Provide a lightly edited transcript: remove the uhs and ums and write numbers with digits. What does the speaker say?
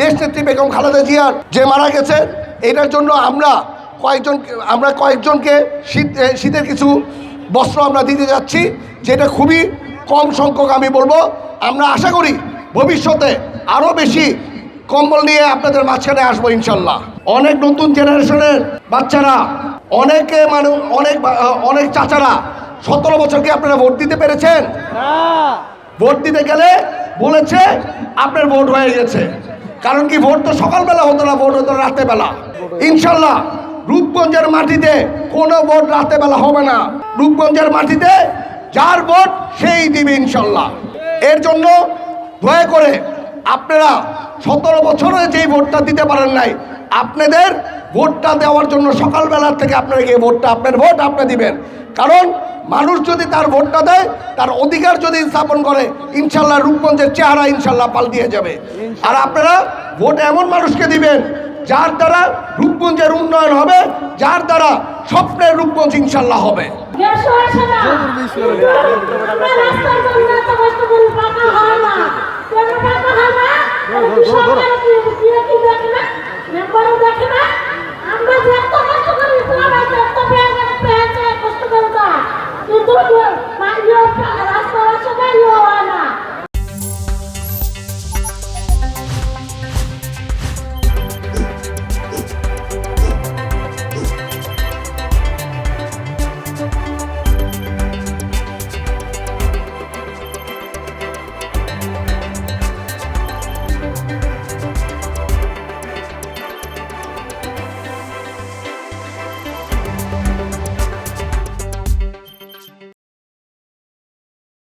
দেশনেত্রী বেগম খালেদা জিয়ার যে মারা গেছে, এটার জন্য আমরা কয়েকজনকে শীতের কিছু বস্ত্র আমরা দিতে যাচ্ছি, যেটা খুবই কম সংখ্যক। আমি বলবো আমরা আশা করি ভবিষ্যতে আরও বেশি কম্বল নিয়ে আপনাদের মাঝখানে আসবো ইনশাল্লাহ। অনেক নতুন জেনারেশনের বাচ্চারা, অনেক চাচারা 17 বছরকে আপনারা ভোট দিতে পেরেছেন? ভোট দিতে গেলে বলেছে আপনার ভোট হয়ে গেছে। কারণ কি, ভোট তো সকালবেলা হতো না, ভোট হতো রাতে বেলা। ইনশাল্লাহ রূপগঞ্জের মাটিতে কোনো ভোট রাতে বেলা হবে না। রূপগঞ্জের মাটিতে যার ভোট সেই দিবে ইনশাল্লাহ। এর জন্য দয়া করে আপনারা 17 বছরে যেই ভোটটা দিতে পারেন নাই, আপনাদের ভোটটা দেওয়ার জন্য সকালবেলার থেকে আপনারা গিয়ে আপনার ভোট আপনি দিবেন। কারণ মানুষ যদি তার ভোটটা দেয়, তার অধিকার যদি স্থাপন করে, ইনশাল্লাহ রূপগঞ্জের চেহারা ইনশাল্লাহ পাল্টিয়ে যাবে। আর আপনারা ভোট এমন মানুষকে দিবেন যার দ্বারা রূপগঞ্জের উন্নয়ন হবে, যার দ্বারা স্বপ্নের রূপগঞ্জ ইনশাল্লাহ হবে।